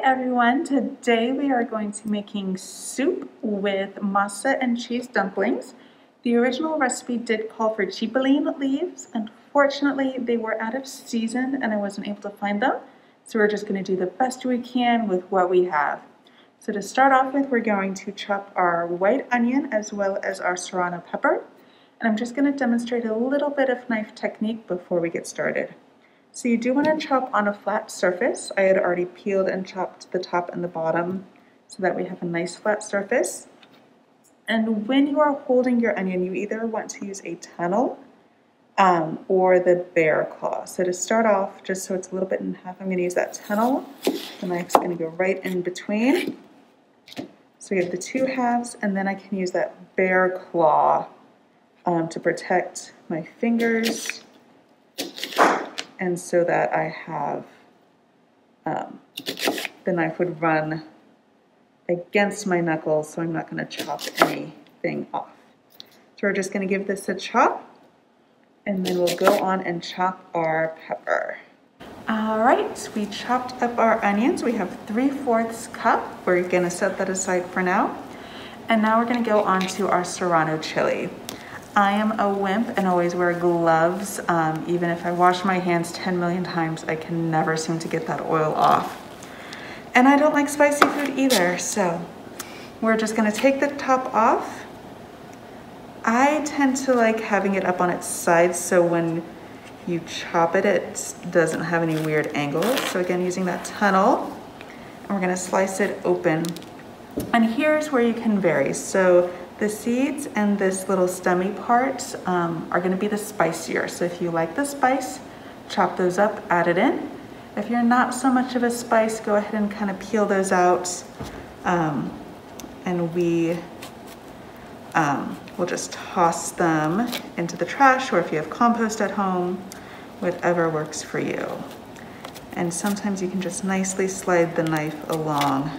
everyone, today we are going to be making soup with masa and cheese dumplings. The original recipe did call for chipilin leaves. Unfortunately, they were out of season and I wasn't able to find them. So we're just going to do the best we can with what we have. So to start off with, we're going to chop our white onion as well as our serrano pepper. And I'm just going to demonstrate a little bit of knife technique before we get started. So you do want to chop on a flat surface. I had already peeled and chopped the top and the bottom so that we have a nice flat surface. And when you are holding your onion, you either want to use a tunnel or the bear claw. So to start off, just so it's a little bit in half, I'm going to use that tunnel. The knife's going to go right in between. So we have the two halves, and then I can use that bear claw to protect my fingers. And so that I have, the knife would run against my knuckles, so I'm not going to chop anything off. So we're just going to give this a chop, and then we'll go on and chop our pepper. Alright, we chopped up our onions. We have 3/4 cup. We're going to set that aside for now. And now we're going to go on to our serrano chili. I am a wimp and always wear gloves. Even if I wash my hands 10 million times, I can never seem to get that oil off. And I don't like spicy food either, so we're just gonna take the top off. I tend to like having it up on its side so when you chop it, it doesn't have any weird angles. So again, using that tunnel, and we're gonna slice it open. And here's where you can vary. So the seeds and this little stemmy part are going to be the spicier. So if you like the spice, chop those up, add it in. If you're not so much of a spice, go ahead and kind of peel those out. And we will just toss them into the trash, or if you have compost at home, whatever works for you. And sometimes you can just nicely slide the knife along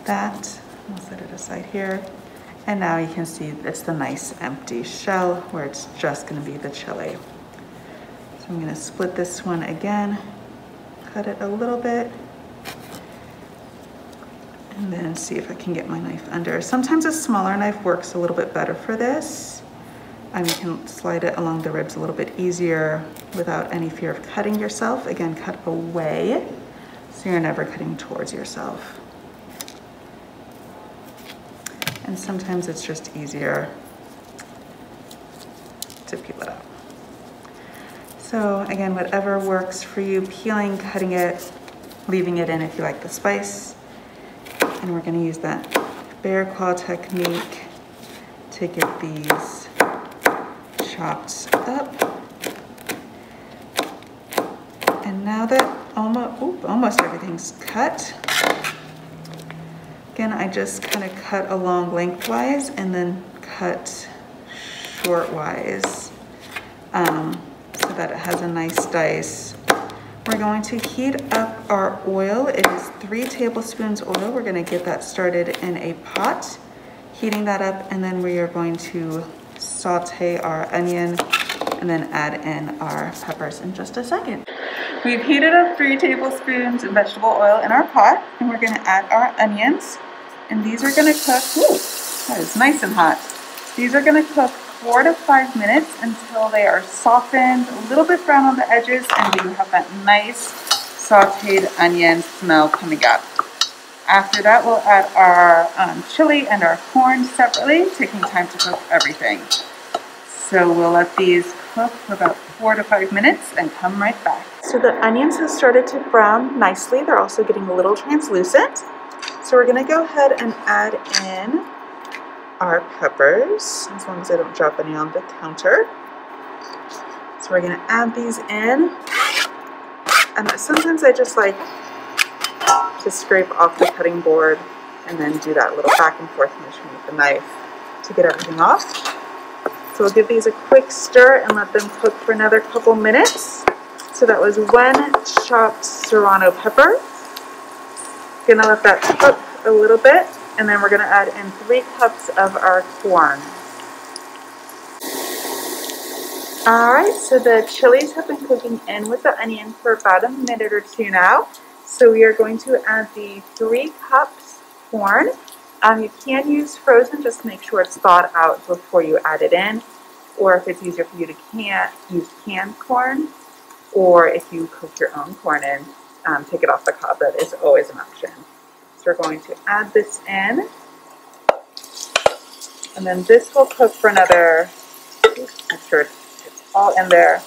that. I'll set it aside here. And now you can see it's the nice empty shell where it's just going to be the chili. So I'm going to split this one again, cut it a little bit, and then see if I can get my knife under. Sometimes a smaller knife works a little bit better for this. You can slide it along the ribs a little bit easier without any fear of cutting yourself. Again, cut away so you're never cutting towards yourself. And sometimes it's just easier to peel it up. So again, whatever works for you, peeling, cutting it, leaving it in if you like the spice. And we're gonna use that bear claw technique to get these chopped up. And now that almost everything's cut, again, I just kind of cut along lengthwise and then cut shortwise so that it has a nice dice. We're going to heat up our oil. It is 3 tablespoons oil. We're going to get that started in a pot, heating that up, and then we are going to saute our onion and then add in our peppers in just a second. We've heated up 3 tablespoons of vegetable oil in our pot, and we're going to add our onions. And these are going to cook, that is nice and hot. These are going to cook 4 to 5 minutes until they are softened, a little bit brown on the edges, and you have that nice sauteed onion smell coming up. After that, we'll add our chili and our corn separately, taking time to cook everything. So we'll let these cook for about 4 to 5 minutes and come right back. So the onions have started to brown nicely. They're also getting a little translucent. So we're going to go ahead and add in our peppers, as long as I don't drop any on the counter. So we're going to add these in. And sometimes I just like to scrape off the cutting board and then do that little back and forth motion with the knife to get everything off. So we'll give these a quick stir and let them cook for another couple minutes. So that was 1 chopped serrano pepper. Gonna let that cook a little bit, and then we're gonna add in 3 cups of our corn. All right, so the chilies have been cooking in with the onion for about a minute or two now. So we are going to add the 3 cups corn. You can use frozen, just make sure it's thawed out before you add it in. Or if it's easier for you to use canned corn, or if you cook your own corn in, take it off the cob. That is always an option. So we're going to add this in. And then this will cook for another, make sure it's all in there.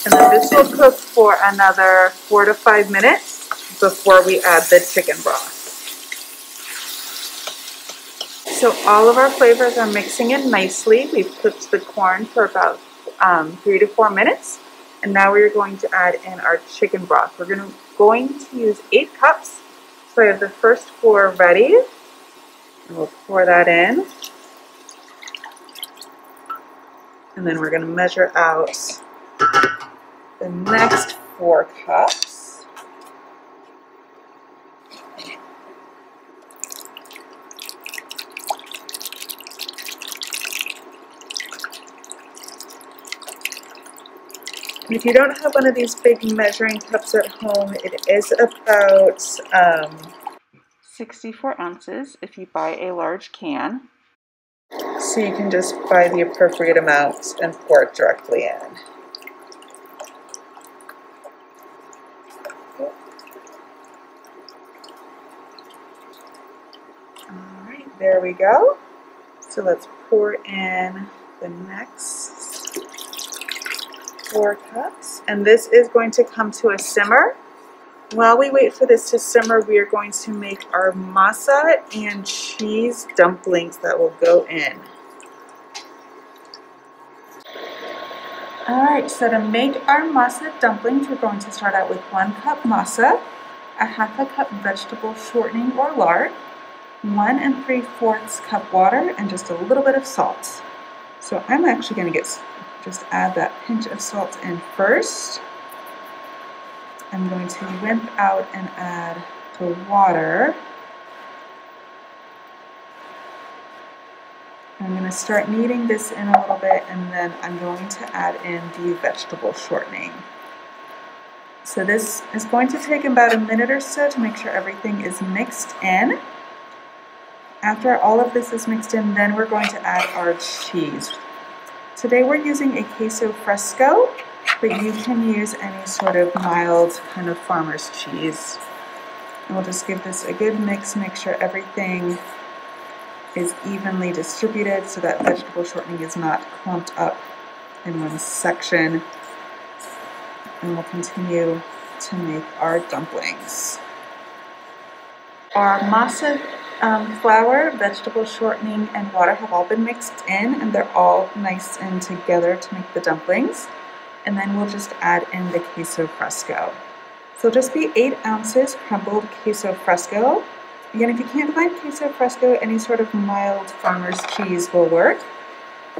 And then this will cook for another 4 to 5 minutes before we add the chicken broth. So all of our flavors are mixing in nicely. We've cooked the corn for about 3 to 4 minutes. And now we're going to add in our chicken broth. We're going to use 8 cups. So I have the first 4 ready. And we'll pour that in. And then we're going to measure out the next 4 cups. And if you don't have one of these big measuring cups at home, it is about 64 ounces if you buy a large can. So you can just buy the appropriate amount and pour it directly in. Alright, there we go. So let's pour in the next 4 cups. And this is going to come to a simmer. While we wait for this to simmer, we are going to make our masa and cheese dumplings that will go in. Alright, so to make our masa dumplings, we're going to start out with 1 cup masa, a ½ cup vegetable shortening or lard, 1 3/4 cup water, and just a little bit of salt. So I'm actually going to just add that pinch of salt in first. I'm going to wimp out and add the water. I'm going to start kneading this in a little bit, and then I'm going to add in the vegetable shortening. So this is going to take about a minute or so to make sure everything is mixed in. After all of this is mixed in, then we're going to add our cheese. Today we're using a queso fresco, but you can use any sort of mild kind of farmer's cheese. And we'll just give this a good mix, make sure everything is evenly distributed so that vegetable shortening is not clumped up in one section. And we'll continue to make our dumplings. Our masa flour, vegetable shortening, and water have all been mixed in, and they're all nice and together to make the dumplings. And then we'll just add in the queso fresco. So it'll just be 8 ounces crumbled queso fresco. Again, if you can't find queso fresco, any sort of mild farmer's cheese will work.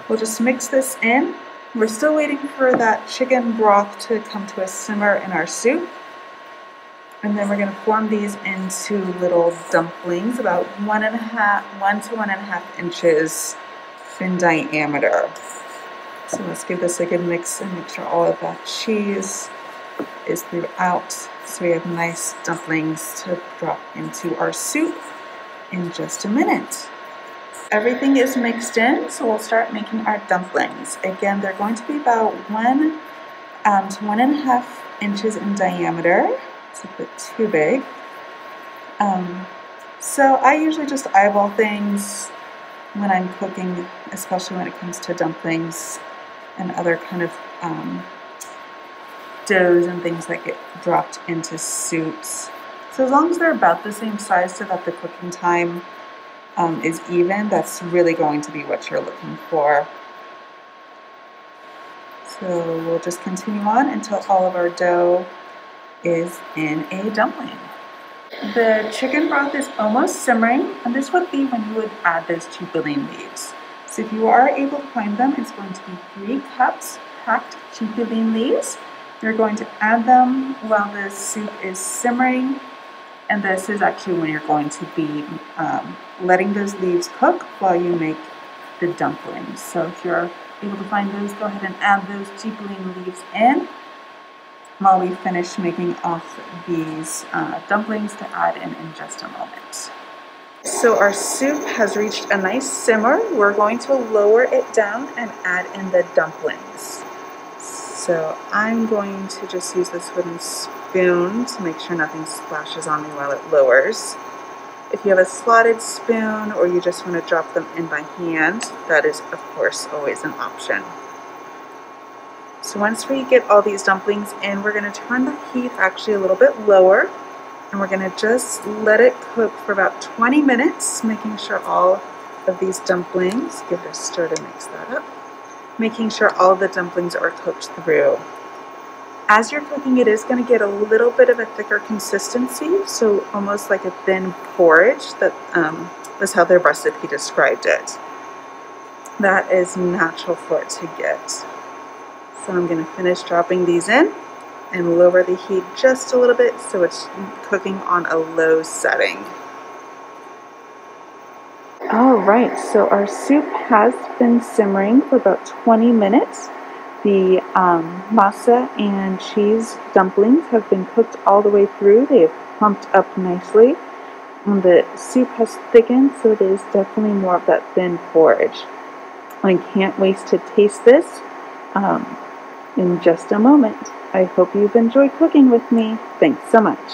We'll just mix this in. We're still waiting for that chicken broth to come to a simmer in our soup. And then we're going to form these into little dumplings, about 1 to 1.5 inches in diameter. So let's give this a good mix and make sure all of that cheese is throughout, so we have nice dumplings to drop into our soup in just a minute. Everything is mixed in, so we'll start making our dumplings. Again, they're going to be about 1 to 1.5 inches in diameter. It's a bit too big. So I usually just eyeball things when I'm cooking, especially when it comes to dumplings and other kind of doughs and things that get dropped into soups. So as long as they're about the same size so that the cooking time is even, that's really going to be what you're looking for. So we'll just continue on until all of our dough is in a dumpling. The chicken broth is almost simmering, and this would be when you would add those chipilin leaves. So if you are able to find them, it's going to be 3 cups packed chipilin leaves. You're going to add them while the soup is simmering, and this is actually when you're going to be letting those leaves cook while you make the dumplings. So if you're able to find those, go ahead and add those chipilin leaves in while we finish making off these dumplings to add in just a moment. So our soup has reached a nice simmer. We're going to lower it down and add in the dumplings. So I'm going to just use this wooden spoon to make sure nothing splashes on me while it lowers. If you have a slotted spoon or you just want to drop them in by hand, that is of course always an option. So once we get all these dumplings in, we're going to turn the heat actually a little bit lower, and we're going to just let it cook for about 20 minutes, making sure all of these dumplings, give it a stir to mix that up, making sure all the dumplings are cooked through. As you're cooking, it is going to get a little bit of a thicker consistency, so almost like a thin porridge. That was how their recipe described it. That is natural for it to get. So I'm going to finish dropping these in and lower the heat just a little bit so it's cooking on a low setting. Alright, so our soup has been simmering for about 20 minutes. The masa and cheese dumplings have been cooked all the way through. They have pumped up nicely. And the soup has thickened, so it is definitely more of that thin porridge. I can't wait to taste this in just a moment. I hope you've enjoyed cooking with me. Thanks so much.